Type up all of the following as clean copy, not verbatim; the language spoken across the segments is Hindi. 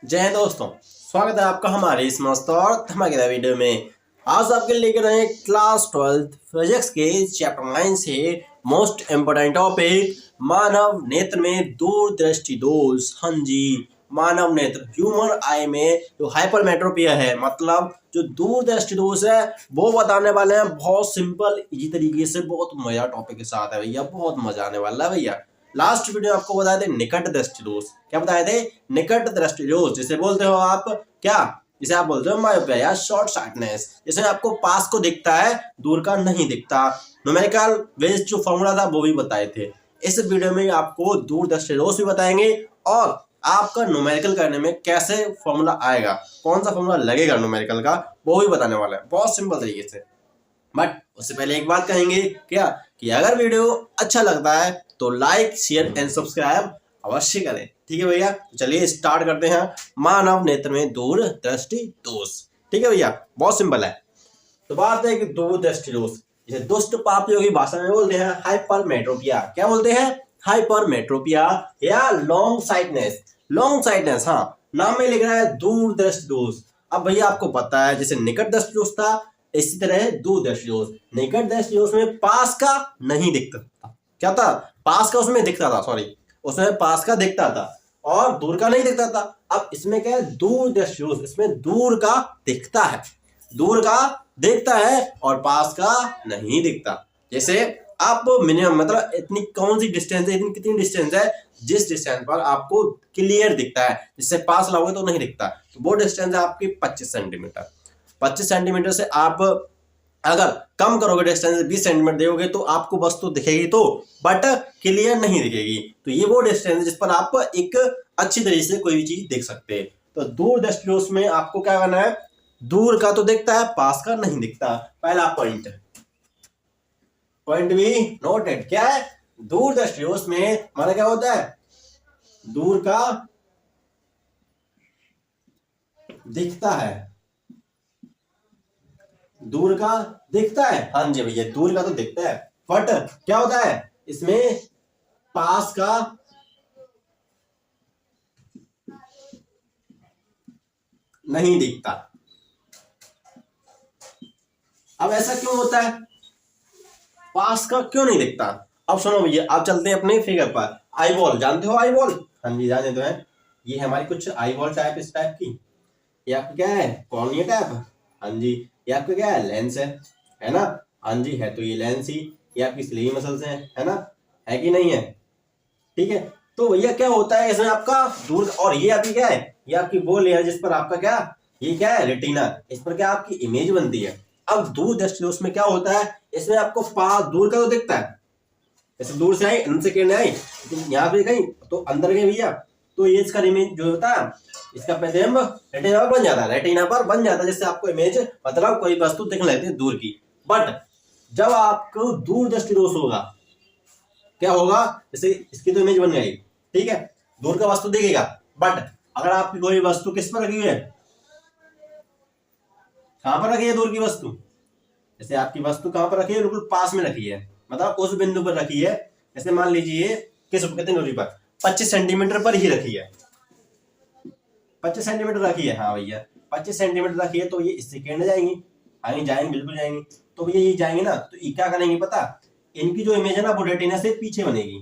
जय हिंद दोस्तों, स्वागत है आपका हमारे इस मस्त और धमाकेदार वीडियो में। आज आपके लेकर आए क्लास 12 फिजिक्स के चैप्टर 9 से मोस्ट इम्पोर्टेंट टॉपिक मानव नेत्र में दूरदृष्टि दोष। हाँ जी, मानव नेत्र ह्यूमन आई में जो हाइपरमेट्रोपिया है, मतलब जो दूरदृष्टि दोष है, वो बताने वाले हैं बहुत सिंपल इजी तरीके से। बहुत मजा टॉपिक के साथ है भैया, बहुत मजा आने वाला है भैया। लास्ट वीडियो आपको बताए थे निकट दृष्टि दोष। क्या बताए थे? निकट दृष्टि दोष जिसे बोलते हो आप क्या, जिसे आप बोलते हो मायोपिया या शॉर्ट साइटनेस, जिसमें आपको पास को दिखता है, दूर का नहीं दिखता। न्यूमेरिकल बेस्ड जो फॉर्मूला था वो भी बताए थे। इस वीडियो में आपको दूरदृष्टि दोष भी बताएंगे और आपका न्यूमेरिकल करने में कैसे फॉर्मूला आएगा, कौन सा फॉर्मूला लगेगा न्यूमेरिकल का, वो भी बताने वाला है बहुत सिंपल तरीके से। बट उससे पहले एक बात कहेंगे क्या, कि अगर वीडियो अच्छा लगता है तो लाइक शेयर एंड सब्सक्राइब अवश्य करें। ठीक है भैया, तो चलिए स्टार्ट करते हैं। मानव नेत्र में दूरदृष्टि दोष। ठीक है भैया, बहुत सिंपल है। तो बात है कि दूरदृष्टि दोष जिसे दुष्ट पापियों की भाषा में बोलते हैं हाइपरमेट्रोपिया। क्या बोलते हैं? हाइपरमेट्रोपिया या लॉन्ग साइटनेस। लॉन्ग साइटनेस, हाँ, नाम में लिख रहा है दूरदृष्टि दोष। अब भैया आपको पता है जैसे निकट दृष्टि दोष था, इसी तरह है दूरदृष्टि दोष। निकट दृष्टि दोष में पास का नहीं दिखता था। क्या था? पास का उसमें दिखता था, सॉरी, उसमें पास का दिखता था और दूर का नहीं दिखता था। अब इसमें क्या है? दूरदृष्टि दोष, इसमें दूर का दिखता है, दूर का दिखता है और पास का नहीं दिखता। जैसे आप मिनिमम, मतलब इतनी कौन सी डिस्टेंस है, इतनी कितनी डिस्टेंस है, जिस डिस्टेंस पर आपको क्लियर दिखता है, जिससे पास लाओगे तो नहीं दिखता, तो वो डिस्टेंस है आपकी 25 सेंटीमीटर। 25 सेंटीमीटर से आप अगर कम करोगे डिस्टेंस, 20 सेंटीमीटर दोगे तो आपको वस्तु दिखेगी तो, बट क्लियर नहीं दिखेगी। तो ये वो डिस्टेंस है जिस पर आप एक अच्छी तरीके से कोई भी चीज देख सकते हैं। तो दूरदृष्टि दोष में आपको क्या करना है? दूर का तो दिखता है, पास का नहीं दिखता। पहला पॉइंट, पॉइंट बी नोटेड। क्या है? दूरदृष्टि दोष में माना क्या होता है? दूर का दिखता है, दूर का दिखता है। हाँ जी भैया, दूर का तो दिखता है, बट क्या होता है इसमें? पास का नहीं दिखता। अब ऐसा क्यों होता है? पास का क्यों नहीं दिखता? अब सुनो भैया, आप चलते हैं अपने फिगर पर। आई बॉल, जानते हो आई बॉल? हाँ जी, जाने तो है। ये है हमारी कुछ आई बॉल टाइप, इस टाइप की। ये आपका क्या है? Cornea type. हाँ जी, ये आपका क्या है? लेंस है ना? हाँ जी, है तो ये लेंस ही। ये आपकी स्लीव मसल्स है ना? है कि नहीं है? ठीक है, तो भैया क्या होता है इसमें आपका दूर, और ये आपकी क्या है? ये आपकी वो लेयर जिस पर आपका क्या, ये क्या है? रेटिना, इस पर क्या आपकी इमेज बनती है। अब दूरदृष्टि दोष में क्या होता है? इसमें आपको पास दूर का तो दिखता है, जैसे दूर से आई, इनसे किरणें आई, यहाँ पे गई तो अंदर गई भैया, तो ये इसका इमेज जो होता है, इसका प्रतिबिंब रेटिना पर बन जाता है, रेटिना पर बन जाता है, जिससे आपको इमेज, मतलब कोई वस्तु दिख लेती है दूर की। बट जब आपको दूरदृष्टि दोष होगा, क्या होगा? जैसे इसकी तो इमेज बन गई, ठीक है, दूर का वस्तु दिखेगा, बट अगर आपकी कोई वस्तु किस पर रखी हुई है, कहां पर रखी है दूर की वस्तु? जैसे आपकी वस्तु कहां पर रखी है? बिल्कुल पास में रखी है, मतलब उस बिंदु पर रखी है। जैसे मान लीजिए कितनी दूरी पर? 25 सेंटीमीटर पर ही रखी है, 25 सेंटीमीटर रखी है। हाँ भैया, 25 सेंटीमीटर रखी है, तो ये इससे किरणें जाएंगी, जाएंगी, बिल्कुल जाएंगी। तो भैया ये जाएंगे ना, तो ये क्या करेंगे पता? इनकी जो इमेज है ना, वो रेटिना से पीछे बनेगी।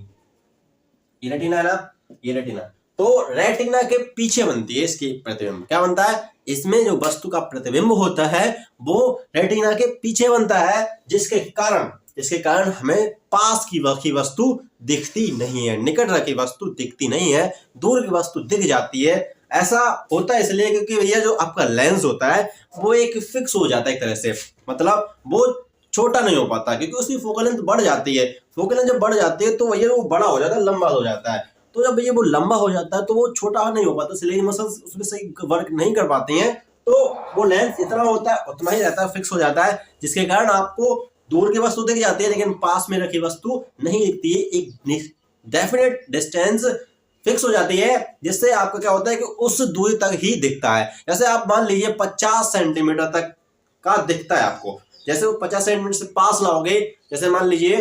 ये रेटिना है ना, ये रेटिना, तो रेटिना के पीछे बनती है इसकी प्रतिबिंब। क्या बनता है? इसमें जो वस्तु का प्रतिबिंब होता है वो रेटिना के पीछे बनता है, जिसके कारण हमें पास की वस्तु दिखती नहीं है, निकट रखी वस्तु दिखती नहीं है, दूर की वस्तु दिख जाती है। ऐसा होता है इसलिए क्योंकि भैया जो आपका लेंस होता है वो एक फिक्स हो जाता है एक तरह से, मतलब वो छोटा नहीं हो पाता, क्योंकि उसकी फोकल लेंथ बढ़ जाती है। फोकल लेंथ जब बढ़ जाती है तो भैया वो बड़ा हो जाता है, लंबा हो जाता है। तो जब भैया वो लंबा हो जाता है तो वो छोटा नहीं हो पाता, इसलिए मसल्स उसमें सही वर्क नहीं कर पाती हैं, तो वो लेंस इतना होता है, उतना ही रहता है, फिक्स हो जाता है, जिसके कारण आपको दूर की वस्तु दिख जाती है लेकिन पास में रखी वस्तु नहीं दिखती है। एक डेफिनेट डिस्टेंस फिक्स हो जाती है, जिससे आपको क्या होता है कि उस दूरी तक ही दिखता है। जैसे आप मान लीजिए 50 सेंटीमीटर तक का दिखता है आपको, जैसे वो 50 सेंटीमीटर से पास लाओगे, जैसे मान लीजिए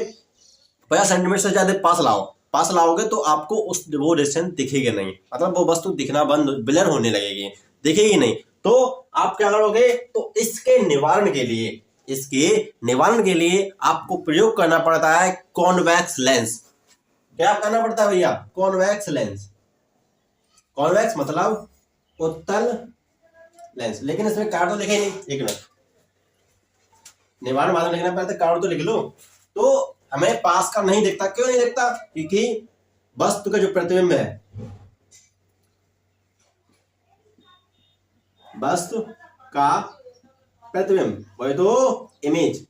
50 सेंटीमीटर से ज्यादा पास लाओ, पास लाओगे तो आपको उस वो डिस्टेंस दिखेगी नहीं, मतलब वो वस्तु दिखना बंद, ब्लर होने लगेगी, दिखेगी नहीं। तो आप क्या करोगे, तो इसके निवारण के लिए आपको प्रयोग करना पड़ता है कॉन्वेक्स लेंस। क्या करना पड़ता है भैया, कॉन्वेक्स लेंस। कॉन्वेक्स मतलब उत्तल लेंस, लेकिन इसमें कारण तो लिखे नहीं, एक मिनट, निवारण बाद में लिखना पड़ता है, कारण तो लिख लो। तो हमें पास का नहीं दिखता, क्यों नहीं दिखता, क्योंकि वस्तु का जो प्रतिबिंब है, वस्तु का प्रतिबिंब, वही तो इमेज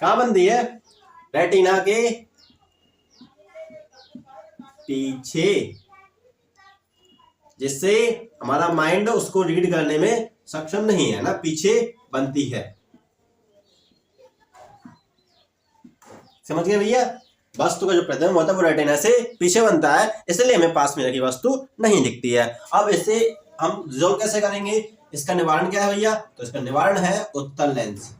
कहां बनती है, रेटिना के पीछे, जिससे हमारा माइंड उसको रीड करने में सक्षम नहीं है ना, पीछे बनती है। समझ गए भैया, वस्तु का जो प्रतिबिंब होता है वो रेटिना से पीछे बनता है, इसलिए हमें पास में रखी वस्तु नहीं दिखती है। अब इसे हम रिजॉल्व कैसे करेंगे, इसका निवारण क्या है भैया, तो इसका निवारण है उत्तल लेंस।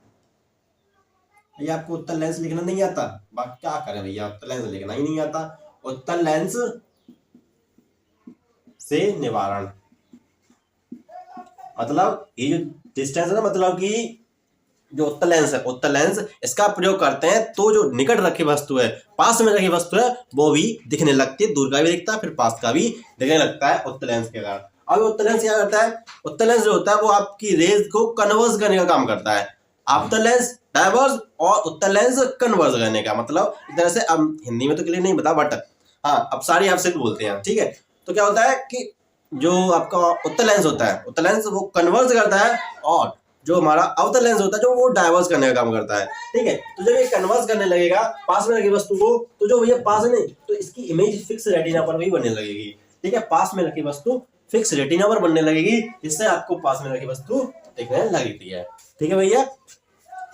भैया आपको उत्तल लेंस लिखना नहीं आता, बाकी क्या करें भैया, उत्तल लेंस लिखना ही नहीं आता। उत्तल लेंस से निवारण मतलब ये जो डिस्टेंस है ना, मतलब कि जो उत्तल लेंस है, उत्तल लेंस इसका प्रयोग करते हैं तो जो निकट रखी वस्तु है, पास में रखी वस्तु है, वो भी दिखने लगती है, दूर का भी दिखता है, फिर पास का भी दिखने लगता है उत्तल लेंस के कारण। अब उत्तल लेंस क्या करता है, उत्तल लेंस जो होता है वो आपकी रेज को कन्वर्ज करने का काम करता है। अवतल लेंस डाइवर्ज और उत्तल लेंस कन्वर्ज करने का, मतलब इस तरह से, अब हिंदी में तो क्लियर नहीं बता, बट हाँ अब सारी आपसे बोलते हैं, ठीक है। तो क्या होता है कि जो आपका उत्तल लेंस होता है, उत्तल लेंस वो कन्वर्ज करता है, और जो हमारा अवतल लेंस होता है जो वो डाइवर्स करने का काम करता है, ठीक है। तो जब ये कन्वर्स करने लगेगा पास में रखी वस्तु को, तो जो भैया पास नहीं, तो इसकी इमेज फिक्स रेटिना पर भी बनने लगेगी, ठीक है। पास में रखी वस्तु फिक्स रेटिना पर बनने लगेगी, जिससे आपको पास में रखी वस्तु दिखने लगती है, ठीक है भैया।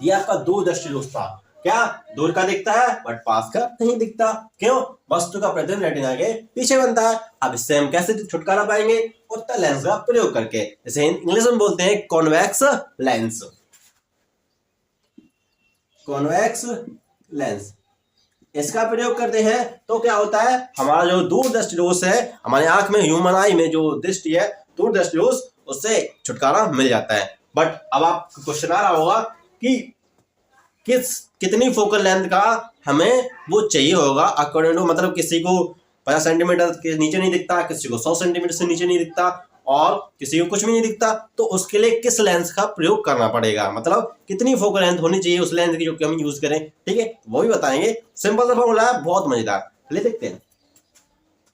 ये आपका दूरदृष्टि दोष था, क्या दूर का दिखता है बट पास का नहीं दिखता, क्यों, वस्तु का प्रतिबिंब रेटिना के पीछे बनता है। अब इससे हम कैसे छुटकारा पाएंगे, उत्तल लेंस का प्रयोग करके, जैसे इंग्लिश में बोलते हैं कॉन्वेक्स लेंस। कॉन्वेक्स लेंस इसका प्रयोग करते हैं तो क्या होता है, हमारा जो दूरदृष्टि दोष है, हमारे आंख में, ह्यूमन आई में जो दृष्टि है, दूरदृष्टि दोष, उससे छुटकारा मिल जाता है। बट अब आपको क्वेश्चन आ रहा होगा कि कितनी फोकल लेंथ का हमें वो चाहिए होगा अकॉर्डिंग टू, मतलब किसी को 50 सेंटीमीटर के नीचे नहीं दिखता, किसी को 100 सेंटीमीटर से नीचे नहीं दिखता, और किसी को कुछ भी नहीं दिखता, तो उसके लिए किस लेंस का प्रयोग करना पड़ेगा, मतलब कितनी फोकल लेंथ होनी चाहिए उस लेंस की जो कि हम यूज करें, ठीक है, वो भी बताएंगे। सिंपल सा फॉर्मूला है, बहुत मजेदार, ले देखते हैं।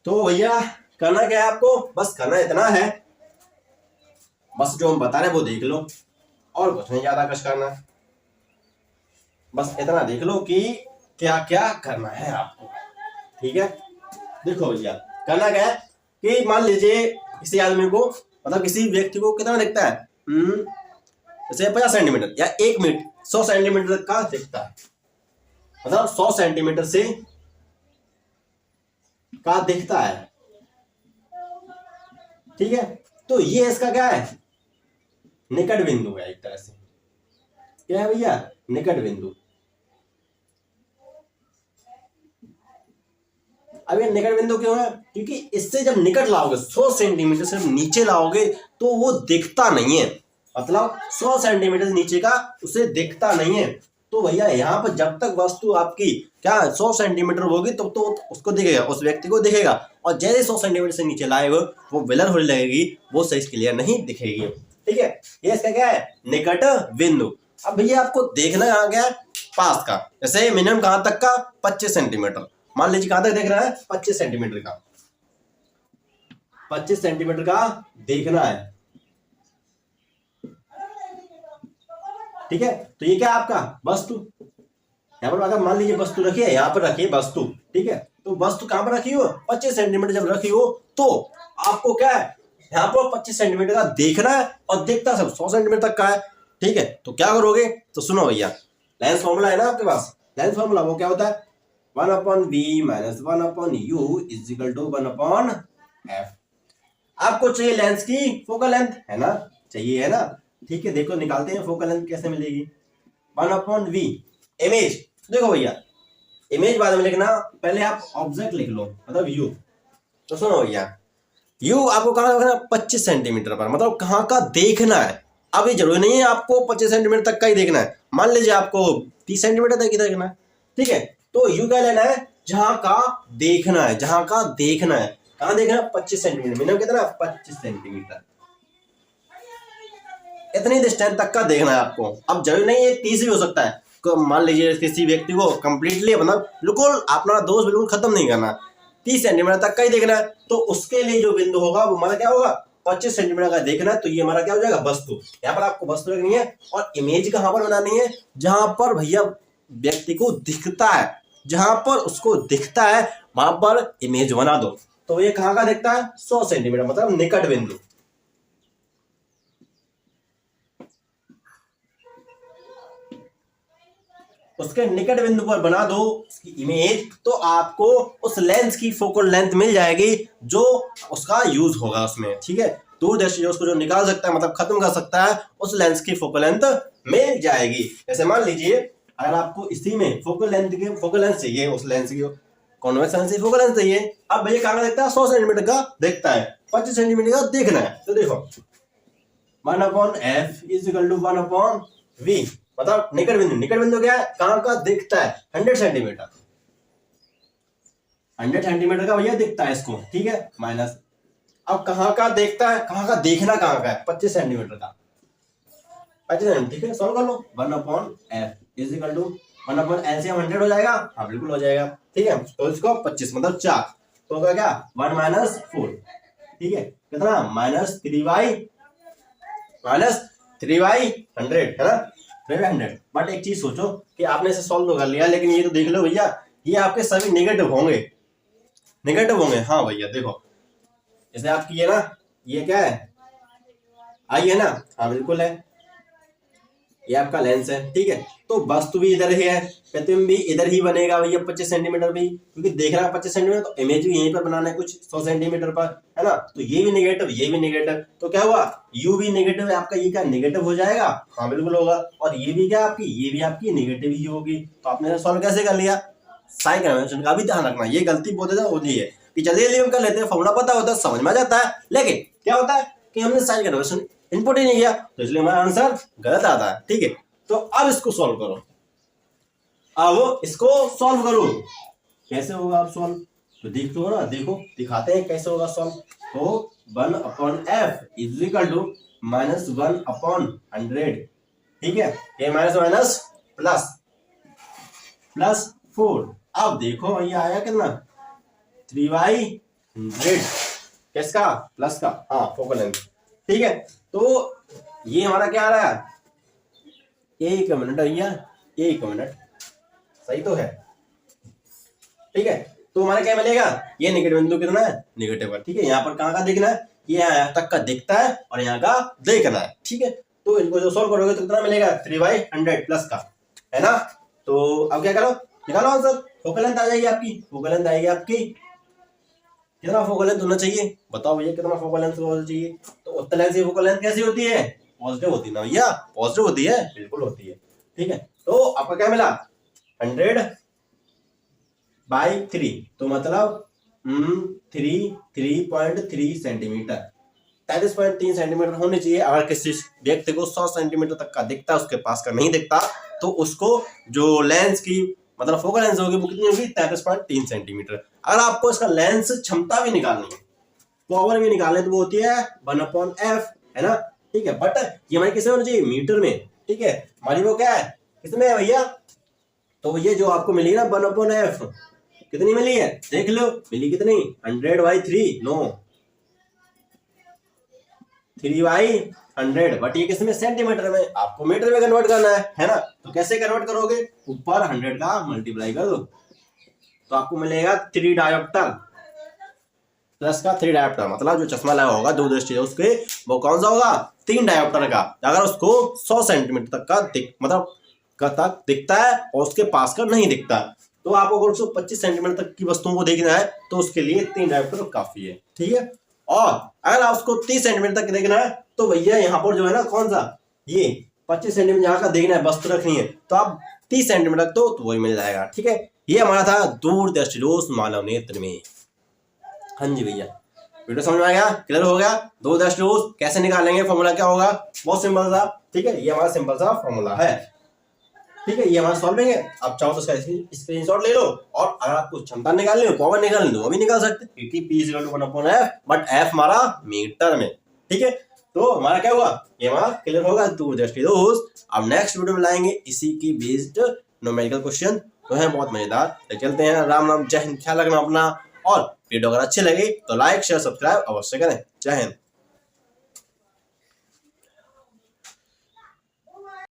तो भैया करना क्या है आपको, बस करना इतना है, बस जो हम बता रहे हैं वो देख लो, और कुछ नहीं ज्यादा कुछ करना है, बस इतना देख लो कि क्या क्या करना है आपको, ठीक है। देखो भैया करना क्या है कि मान लीजिए किसी आदमी को, मतलब किसी व्यक्ति को कितना दिखता है, जैसे 50 सेंटीमीटर या 1 मीटर 100 सेंटीमीटर तक का दिखता है, मतलब 100 सेंटीमीटर से का दिखता है, ठीक है। तो ये इसका क्या है, निकट बिंदु है, एक तरह से क्या है भैया, निकट बिंदु। अब ये निकट बिंदु क्यों है, क्योंकि इससे जब निकट लाओगे, 100 सेंटीमीटर से नीचे लाओगे तो वो दिखता नहीं है, मतलब 100 सेंटीमीटर नीचे का उसे दिखता नहीं है। तो भैया यहाँ पर जब तक वस्तु आपकी क्या 100 सेंटीमीटर होगी तब तो उसको दिखेगा, उस व्यक्ति को दिखेगा, और जैसे 100 सेंटीमीटर से नीचे लाएगा वो ब्लर होने लगेगी, वो सही क्लियर नहीं दिखेगी, ठीक है। ये इसका क्या है, निकट बिंदु। अब भैया आपको देखना कहाँ क्या है, पास का, जैसे मिनिमम कहाँ तक का, 25 सेंटीमीटर, मान लीजिए कहां तक देख रहा है, 25 सेंटीमीटर का, 25 सेंटीमीटर का देखना है, ठीक है। तो ये क्या आपका वस्तु, यहाँ पर अगर मान लीजिए वस्तु रखिए, यहाँ पर रखिए वस्तु, ठीक है। तो वस्तु कहां पर रखी हो, 25 सेंटीमीटर जब रखी हो, तो आपको क्या है, यहाँ पर 25 सेंटीमीटर का देखना है, और देखता सब 100 सेंटीमीटर तक का है, ठीक है। तो क्या करोगे, तो सुनो भैया, लेंस फॉर्मूला है ना आपके पास, लेंस फॉर्मूला वो क्या होता है, 1/v - 1/u = 1/f। आपको चाहिए लेंस की फोकल लेंथ, है ना, चाहिए, है ना, ठीक है। देखो निकालते हैं फोकल लेंथ कैसे मिलेगी, 1/v इमेज। देखो भैया इमेज बाद में लिखना, पहले आप ऑब्जेक्ट लिख लो, मतलब यू। तो सुनो भैया, यू आपको कहाँ रखना, 25 सेंटीमीटर पर, मतलब कहाँ का देखना है। अब ये जरूरी नहीं है आपको 25 सेंटीमीटर तक का ही देखना है, मान लीजिए आपको 30 सेंटीमीटर तक ही देखना है, ठीक है। तो यू क्या लेना है, जहां का देखना है, जहां का देखना है, कहाँ देखना है, 25 सेंटीमीटर, मिनिमम कितना, 25 सेंटीमीटर, इतनी डिस्टेंस तक का देखना है आपको। अब जरूरी नहीं है 30 भी हो सकता है, मान लीजिए किसी व्यक्ति को कंप्लीटली मतलब बिल्कुल अपना दोष बिल्कुल खत्म नहीं करना, 30 सेंटीमीटर तक का ही देखना है, तो उसके लिए जो बिंदु होगा वो हमारा क्या होगा, 25 सेंटीमीटर का देखना है। तो ये हमारा क्या हो जाएगा, वस्तु। यहाँ पर आपको वस्तु रखनी है और इमेज कहाँ पर बनानी है, जहां पर भैया व्यक्ति को दिखता है, जहां पर उसको दिखता है वहां पर इमेज बना दो। तो ये कहाँ का दिखता है, 100 सेंटीमीटर, मतलब निकट बिंदु। उसके निकट बिंदु पर बना दो उसकी इमेज, तो आपको उस लेंस की फोकल लेंथ मिल जाएगी जो उसका यूज होगा उसमें, ठीक है। दूरदर्शी जो उसको जो निकाल सकता है, मतलब खत्म कर सकता है, उस लेंस की फोकल लेंथ मिल जाएगी। जैसे मान लीजिए अगर आपको इसी में फोकल लेंथ चाहिए, उस लेंस की कॉन्वेक्स लेंस की फोकल लेंथ चाहिए, अब भैया कहाँ का देखता है, 100 सेंटीमीटर का देखता है, 25 सेंटीमीटर का देखना है। तो देखो 1/f is equal to 1/v, मतलब निकट बिंदु क्या है, कहां का दिखता है, 100 सेंटीमीटर, 100 सेंटीमीटर का भैया दिखता है इसको, ठीक है, माइनस, अब कहां का देखता है, कहां का देखना कहां का है, 25 सेंटीमीटर का, 25 सेंटीमीटर, ठीक है। सॉल्व कर लो, 1/f is equal to 1/LCM 100 हो जाएगा, हाँ बिल्कुल हो जाएगा, ठीक है। तो इसको 25 मतलब 4, तो होगा क्या 1 - 4, ठीक है, कितना -3/100 है ना, 3/100। बट एक चीज सोचो कि आपने इसे सॉल्व तो कर लिया, लेकिन ये तो देख लो भैया, ये आपके सभी नेगेटिव होंगे, हाँ भैया देखो, जैसे आपकी ये ना, ये क्या है, आई है ना, हाँ बिल्कुल है, ये आपका लेंस है, ठीक है। तो वस्तु भी इधर ही है, प्रतिबिंब भी इधर ही बनेगा भैया 25 सेंटीमीटर भी, क्योंकि देख रहा है 25 सेंटीमीटर, तो इमेज भी यहीं पर बनाना है कुछ 100 सेंटीमीटर पर, है ना। तो ये भी नेगेटिव, ये भी नेगेटिव, तो क्या हुआ, यू भी नेगेटिव है आपका, ये क्या नेगेटिव हो जाएगा, हाँ बिल्कुल होगा, और ये भी क्या आपकी, ये भी आपकी नेगेटिव ही होगी। तो आपने सॉल्व कैसे कर लिया, साइन कन्वेंशन का भी ध्यान रखना, ये गलती बहुत ज्यादा होती है कि जल्दी हम कर लेते हैं, फॉर्मूला पता होता है, समझ में आ जाता है, लेकिन क्या होता है कि हमने साइन कन्वेंशन इनपुट ही नहीं किया, तो इसलिए हमारा आंसर गलत आता है, ठीक है। तो अब इसको सॉल्व करो, अब इसको सॉल्व करो, कैसे होगा आप सॉल्व, तो देख लो ना, देखो दिखाते हैं कैसे होगा सॉल्व। तो 1/f इज इक्वल टू -1/100, ठीक है, ये माइनस प्लस 4। अब देखो ये आया कितना, 3/100, किसका, प्लस का, हाँ फोकल लेंथ, ठीक है। तो ये हमारा क्या आ रहा है, 1 मिनट भैया, 1 मिनट, सही तो है, ठीक है। तो हमारा क्या मिलेगा, ये निकट बिंदु कितना है, नेगेटिव है, ठीक है। यहाँ पर कहाँ का देखना है, ये यहाँ तक का दिखता है और यहाँ का देखना है, ठीक है। तो इनको जो सॉल्व करोगे तो कितना मिलेगा, 3/100 प्लस का, है ना। तो अब क्या करो, निकालो आंसर, फोकल लेंथ आ जाएगी आपकी, फोकल लेंथ आएगी आपकी, कितना फोकल लेंथ होना चाहिए, बताओ भैया कितना फोकल लेंथ होना चाहिए। तो उत्तल लेंस की फोकल लेंथ कैसी होती है, पॉजिटिव होती है ना भैया, पॉजिटिव होती है, बिल्कुल होती है, ठीक है। तो आपका क्या मिला, 100/3, तो मतलब 3.3 सेंटीमीटर, 33.3 सेंटीमीटर होनी चाहिए। अगर किसी व्यक्ति को 100 सेंटीमीटर तक का दिखता है, उसके पास का नहीं दिखता, तो उसको जो लेंस की मतलब फोकल लेंस होगी वो कितनी होगी, 33.3 सेंटीमीटर। अगर आपको इसका लेंस क्षमता भी निकालनी है, पावर भी निकालने, तो वो होती है 1/f, है ना, ठीक है। बट ये हमारी किसमें होनी चाहिए, मीटर में, ठीक है। हमारी वो क्या है, किसमें है भैया, तो ये जो आपको मिली ना 1/f, कितनी मिली है, देख लो मिली कितनी, 100/3, नो 3/100, बट ये किसमें, सेंटीमीटर में, आपको मीटर में कन्वर्ट करना है ना। तो कैसे कन्वर्ट करोगे, ऊपर 100 का मल्टीप्लाई कर दो, तो आपको मिलेगा 3 डायोप्टर प्लस का 3 डायोप्टर, मतलब जो चश्मा लगा होगा दूरदृष्टि उसके, वो कौन सा होगा, 3 डायोप्टर का। अगर उसको 100 सेंटीमीटर तक का मतलब तक दिखता है और उसके पास का नहीं दिखता, तो आपको अगर उसको 25 सेंटीमीटर तक की वस्तुओं को देखना है, तो उसके लिए 3 डायोप्टर काफी है, ठीक है। और अगर आप उसको 30 सेंटीमीटर तक देखना है, तो भैया यहाँ पर जो है ना, कौन सा, ये 25 सेंटीमीटर यहाँ का देखना है, वस्तु रखनी है, तो आप 30 सेंटीमीटर तक तो वही मिल जाएगा, ठीक है। ये हमारा था दूरदृष्टि दोष मानव नेत्र में। हाँ जी भैया, वीडियो समझ में आ गया, क्लियर हो गया। दूरदृष्टि दोष कैसे निकालेंगे, फॉर्मूला क्या होगा, बहुत सिंपल था। ठीक है, ये हमारा सिंपल सा फॉर्मूला है। ठीक है, ये हमारा सॉल्विंग है। आप चाहो तो उसका स्क्रीनशॉट ले लो, और अगर आपको क्षमता निकालनी हो, पावर निकालनी हो, वो भी निकाल सकते, क्योंकि P = 1/F, बट F हमारा मीटर में। ठीक है, तो हमारा क्या हुआ, ये हमारा क्लियर होगा दूरदृष्टि दोष। अब नेक्स्ट वीडियो में लाएंगे इसी की बेस्ड न्यूमेरिकल क्वेश्चन, तो है बहुत मजेदार। तो चलते हैं, राम राम, जय हिंद, ख्याल रखना अपना। और वीडियो अगर अच्छे लगे तो लाइक शेयर सब्सक्राइब अवश्य करें। जय हिंद।